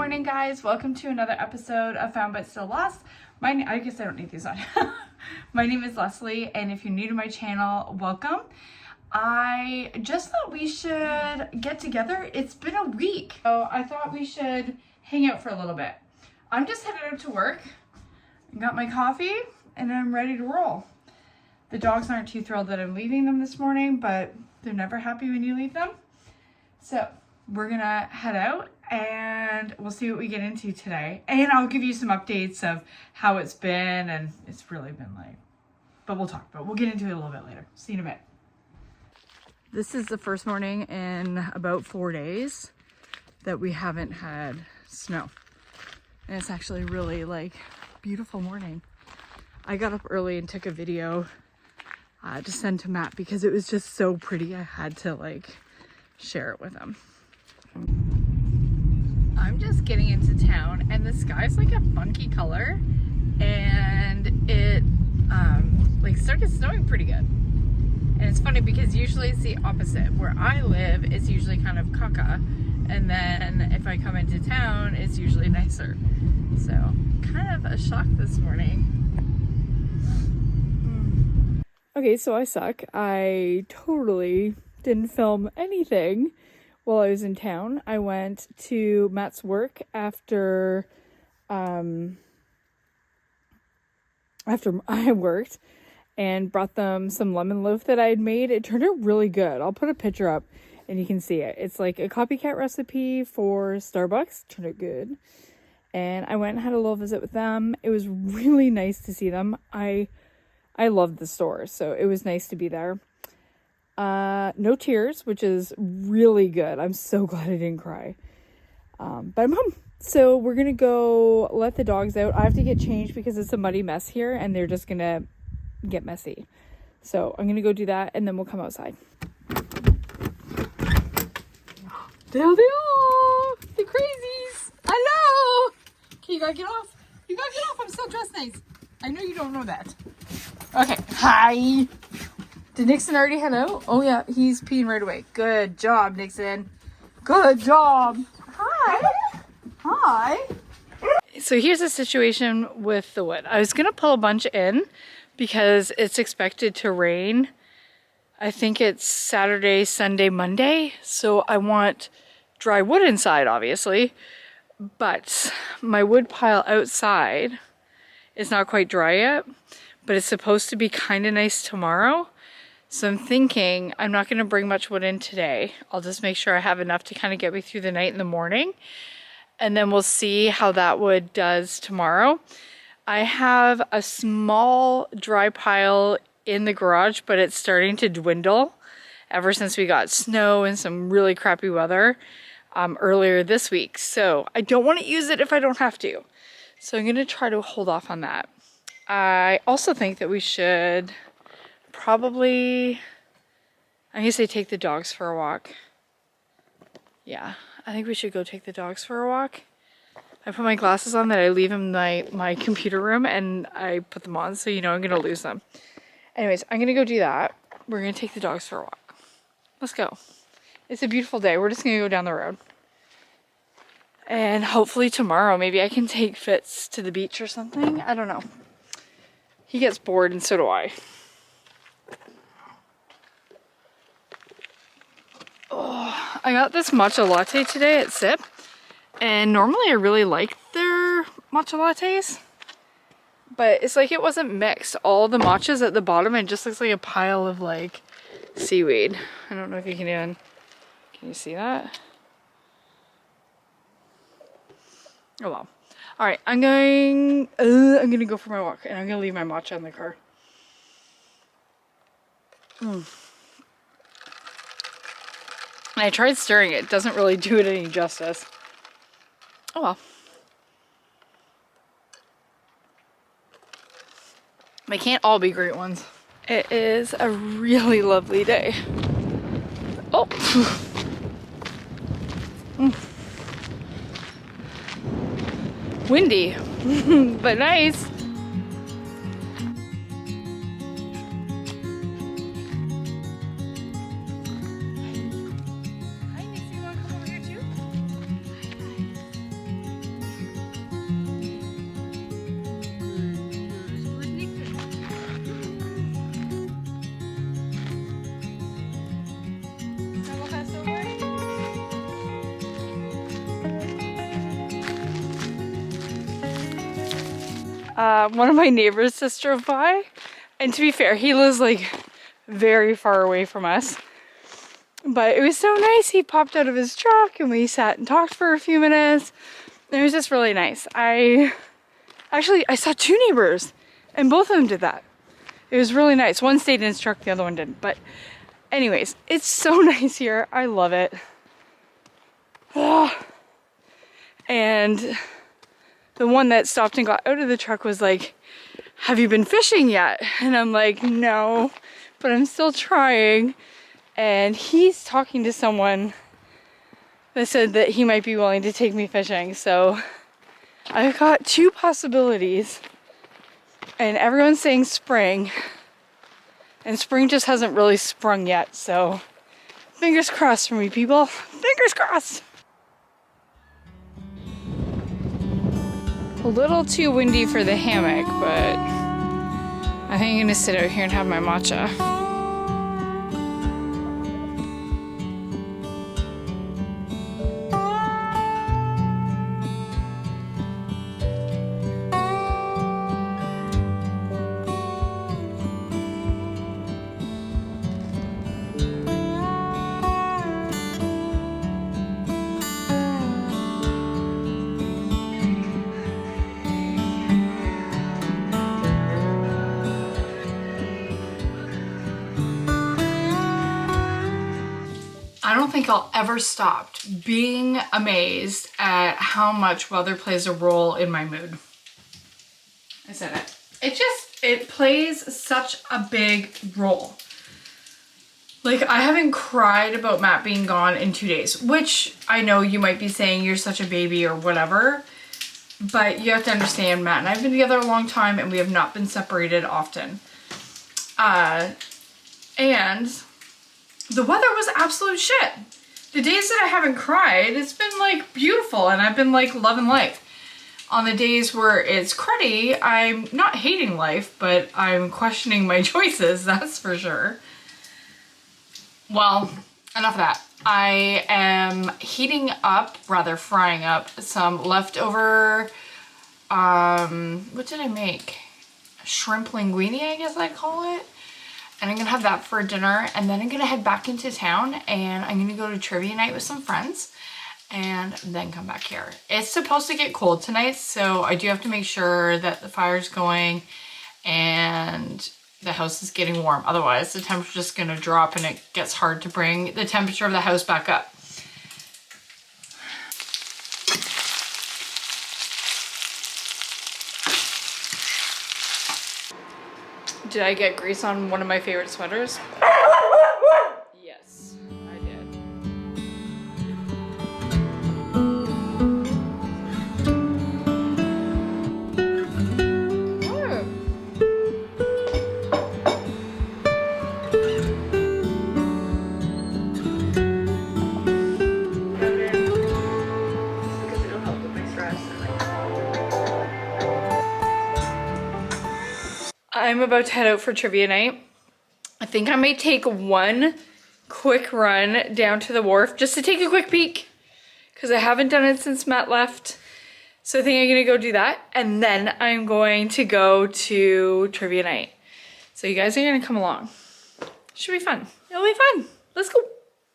morning, guys. Welcome to another episode of Found But Still Lost. I guess I don't need these on. My name is Leslie, and if you're new to my channel, welcome. I just thought we should get together. It's been a week, so I thought we should hang out for a little bit. I'm just headed out to work. I got my coffee, and I'm ready to roll. The dogs aren't too thrilled that I'm leaving them this morning, but they're never happy when you leave them. So we're gonna head out and we'll see what we get into today. And I'll give you some updates of how it's been, and it's really been like, but we'll talk about it. We'll get into it a little bit later. See you in a bit. This is the first morning in about 4 days that we haven't had snow. And it's actually really like beautiful morning. I got up early and took a video to send to Matt because it was just so pretty. I had to like share it with him. I'm just getting into town and the sky's like a funky color, and it like started snowing pretty good. And it's funny because usually it's the opposite. Where I live, it's usually kind of caca, and then if I come into town, it's usually nicer. So kind of a shock this morning. Okay, so I suck. I totally didn't film anything while I was in town. I went to Matt's work after I worked and brought them some lemon loaf that I had made. It turned out really good. I'll put a picture up and you can see it. It's like a copycat recipe for Starbucks. Turned out good. And I went and had a little visit with them. It was really nice to see them. I loved the store, so it was nice to be there. No tears, which is really good. I'm so glad I didn't cry. But I'm home. So we're going to go let the dogs out. I have to get changed because it's a muddy mess here and they're just going to get messy. So I'm going to go do that and then we'll come outside. There they are! The crazies! Hello! Okay, you gotta get off. You gotta get off. I'm still dressed nice. I know you don't know that. Okay, hi. Did Nixon already head out? Oh yeah, he's peeing right away. Good job, Nixon. Good job. Hi. Hi. So here's the situation with the wood. I was gonna pull a bunch in because it's expected to rain. I think it's Saturday, Sunday, Monday. So I want dry wood inside, obviously. But my wood pile outside is not quite dry yet. But it's supposed to be kind of nice tomorrow. So I'm thinking I'm not going to bring much wood in today. I'll just make sure I have enough to kind of get me through the night in the morning. And then we'll see how that wood does tomorrow. I have a small dry pile in the garage, but it's starting to dwindle ever since we got snow and some really crappy weather earlier this week. So I don't want to use it if I don't have to. So I'm going to try to hold off on that. I also think that we should probably, I'm going to say take the dogs for a walk. Yeah, I think we should go take the dogs for a walk. I put my glasses on that I leave in my computer room and I put them on so you know I'm going to lose them. Anyways, I'm going to go do that. We're going to take the dogs for a walk. Let's go. It's a beautiful day. We're just going to go down the road. And hopefully tomorrow maybe I can take Fitz to the beach or something. I don't know. He gets bored and so do I. Oh, I got this matcha latte today at Sip. And normally I really like their matcha lattes. But it's like it wasn't mixed. All the matcha's at the bottom and it just looks like a pile of like seaweed. I don't know if you can even, can you see that? Oh well. Alright, I'm gonna go for my walk and I'm gonna leave my matcha in the car. And I tried stirring it. It doesn't really do it any justice. Oh well. They can't all be great ones. It is a really lovely day. Oh! Windy, but nice. Hi, Nixie, you wanna come over here too? One of my neighbors just drove by, and to be fair, he lives like very far away from us. But it was so nice. He popped out of his truck and we sat and talked for a few minutes. And it was just really nice. I saw two neighbors and both of them did that. It was really nice. One stayed in his truck, the other one didn't. But anyways, it's so nice here. I love it. And the one that stopped and got out of the truck was like, have you been fishing yet? And I'm like, no, but I'm still trying. And he's talking to someone that said that he might be willing to take me fishing. So I've got two possibilities. And everyone's saying spring. And spring just hasn't really sprung yet. So fingers crossed for me, people. Fingers crossed. A little too windy for the hammock, but I think I'm gonna sit out here and have my matcha. I don't think I'll ever stop being amazed at how much weather plays a role in my mood. I said it. It plays such a big role. Like, I haven't cried about Matt being gone in 2 days, which I know you might be saying you're such a baby or whatever, but you have to understand, Matt and I have been together a long time and we have not been separated often. And the weather was absolute shit. The days that I haven't cried, it's been like beautiful and I've been like loving life. On the days where it's cruddy, I'm not hating life, but I'm questioning my choices, that's for sure. Well, enough of that. I am heating up, rather frying up, some leftover, what did I make? Shrimp linguine, I guess I'd call it. And I'm gonna have that for dinner, and then I'm gonna head back into town and I'm gonna go to trivia night with some friends and then come back here. It's supposed to get cold tonight, so I do have to make sure that the fire's going and the house is getting warm. Otherwise, the temperature's just gonna drop and it gets hard to bring the temperature of the house back up. Did I get grease on one of my favorite sweaters? Yes, I did. Oh. Because it'll help with my stress. I'm about to head out for trivia night. I think I may take one quick run down to the wharf just to take a quick peek because I haven't done it since Matt left. So I think I'm gonna go do that and then I'm going to go to trivia night. So you guys are gonna come along. Should be fun. It'll be fun. Let's go.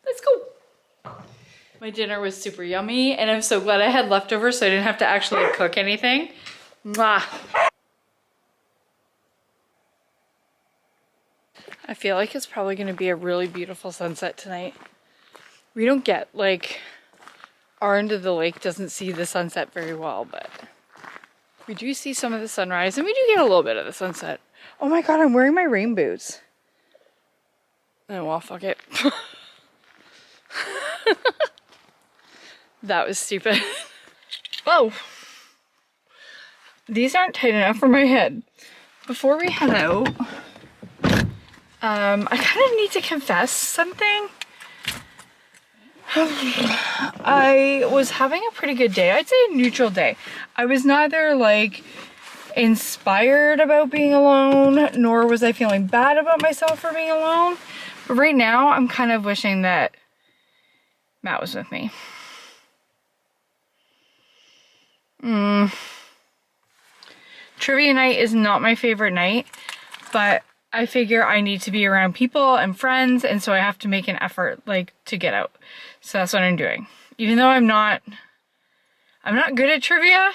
Let's go. My dinner was super yummy and I'm so glad I had leftovers so I didn't have to actually cook anything. Mwah. I feel like it's probably going to be a really beautiful sunset tonight. We don't get, like, our end of the lake doesn't see the sunset very well, but we do see some of the sunrise and we do get a little bit of the sunset. Oh my god, I'm wearing my rain boots. Oh well, fuck it. That was stupid. Oh! These aren't tight enough for my head. Before we head out, I kind of need to confess something. I was having a pretty good day. I'd say a neutral day. I was neither like inspired about being alone, nor was I feeling bad about myself for being alone. But right now, I'm kind of wishing that Matt was with me. Trivia night is not my favorite night, but I figure I need to be around people and friends, and so I have to make an effort, like, to get out. So that's what I'm doing. Even though I'm not good at trivia,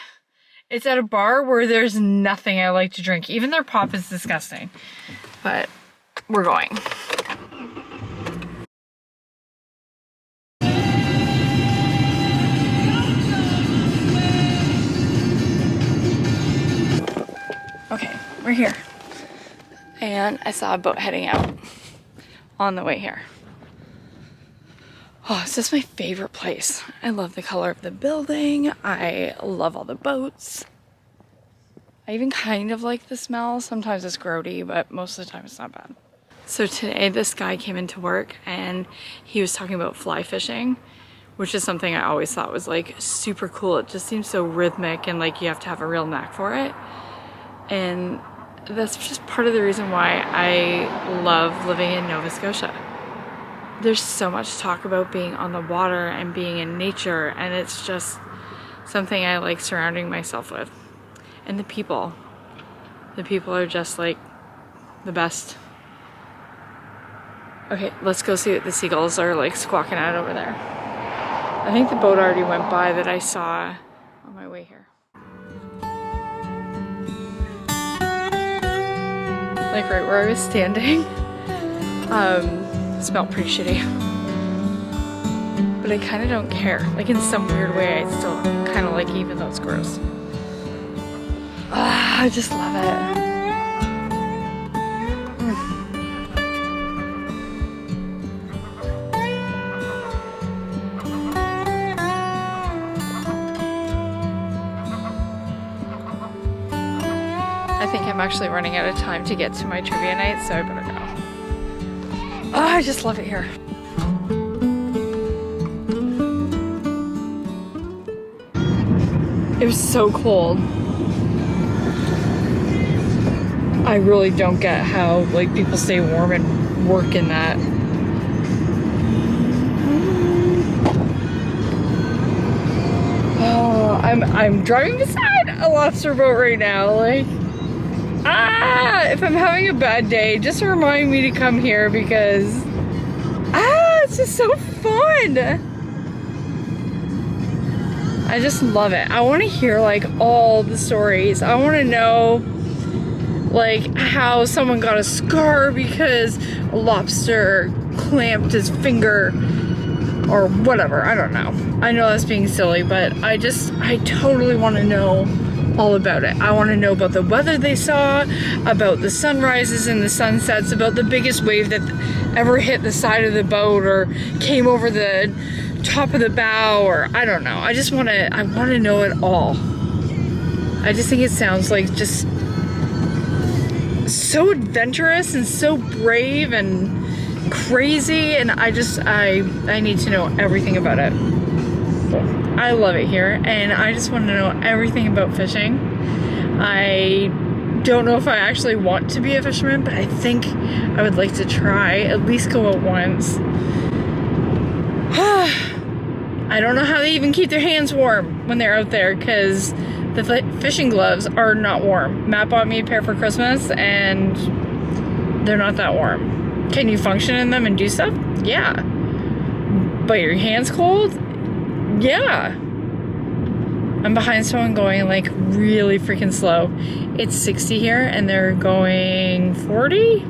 it's at a bar where there's nothing I like to drink. Even their pop is disgusting. But we're going. Okay, we're here. And I saw a boat heading out on the way here. Oh, it's just my favorite place. I love the color of the building. I love all the boats. I even kind of like the smell. Sometimes it's grody, but most of the time it's not bad. So today this guy came into work and he was talking about fly fishing, which is something I always thought was like super cool. It just seems so rhythmic and like you have to have a real knack for it. And that's just part of the reason why I love living in Nova Scotia. There's so much talk about being on the water and being in nature, and it's just something I like surrounding myself with. And the people are just like the best. Okay, let's go see what the seagulls are like squawking at over there. I think the boat already went by that I saw on my way here. Like right where I was standing. Smelled pretty shitty. But I kind of don't care. Like in some weird way, I still kind of like it, even though it's gross. I just love it. I think I'm actually running out of time to get to my trivia night, so I better go. Oh, I just love it here. It was so cold. I really don't get how like people stay warm and work in that. Oh, I'm driving beside a lobster boat right now. Like, if I'm having a bad day, just remind me to come here because it's just so fun. I just love it. I want to hear like all the stories. I want to know like how someone got a scar because a lobster clamped his finger or whatever. I don't know. I know that's being silly, but I totally want to know all about it. I want to know about the weather they saw, about the sunrises and the sunsets, about the biggest wave that ever hit the side of the boat or came over the top of the bow, or I don't know. I want to know it all. I just think it sounds like just so adventurous and so brave and crazy, and I need to know everything about it. I love it here, and I just want to know everything about fishing. I don't know if I actually want to be a fisherman, but I think I would like to try, at least go out once. I don't know how they even keep their hands warm when they're out there, because the fishing gloves are not warm. Matt bought me a pair for Christmas, and they're not that warm. Can you function in them and do stuff? Yeah. But your hands cold? Yeah. I'm behind someone going like really freaking slow. It's 60 here and they're going 40.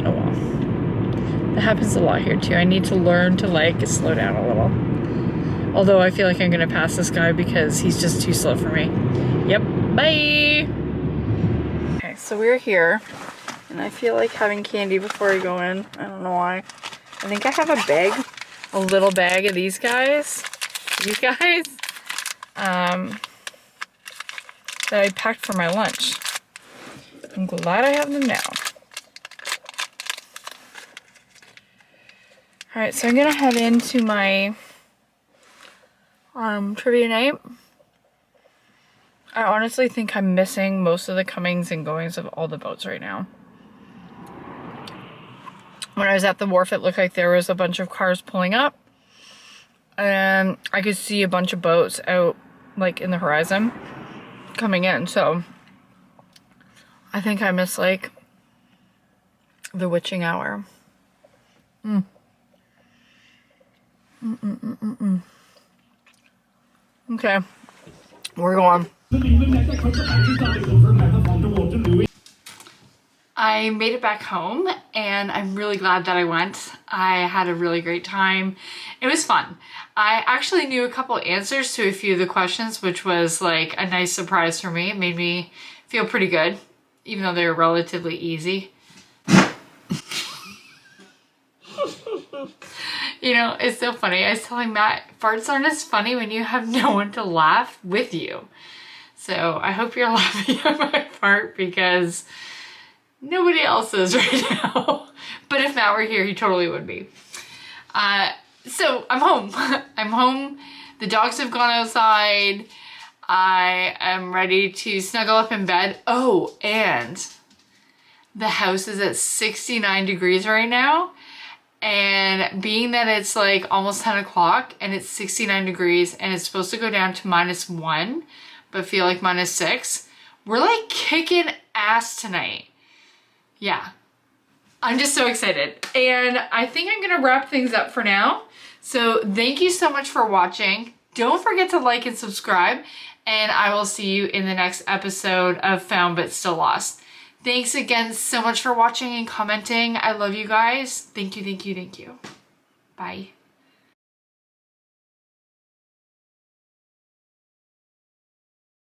Oh well. That happens a lot here too. I need to learn to like slow down a little. Although I feel like I'm gonna pass this guy because he's just too slow for me. Yep, bye. Okay, so we're here and I feel like having candy before I go in. I don't know why. I think I have a bag. A little bag of these guys, that I packed for my lunch. I'm glad I have them now. Alright, so I'm gonna head into my trivia night. I honestly think I'm missing most of the comings and goings of all the boats right now. When I was at the wharf, it looked like there was a bunch of cars pulling up. And I could see a bunch of boats out, like, in the horizon. coming in, so I think I missed like the witching hour. Okay, we're going. I made it back home and I'm really glad that I went. I had a really great time. It was fun. I actually knew a couple answers to a few of the questions, which was like a nice surprise for me. It made me feel pretty good, even though they were relatively easy. You know, it's so funny. I was telling Matt, farts aren't as funny when you have no one to laugh with you. So I hope you're laughing at my fart because nobody else is right now. But if Matt were here, he totally would be. So I'm home. I'm home. The dogs have gone outside. I am ready to snuggle up in bed. Oh, and the house is at 69 degrees right now. And being that it's like almost 10 o'clock and it's 69 degrees and it's supposed to go down to -1, but feel like -6, we're like kicking ass tonight. Yeah, I'm just so excited. And I think I'm gonna wrap things up for now. So thank you so much for watching. Don't forget to like and subscribe, and I will see you in the next episode of Found But Still Lost. Thanks again so much for watching and commenting. I love you guys. Thank you, thank you, thank you. Bye.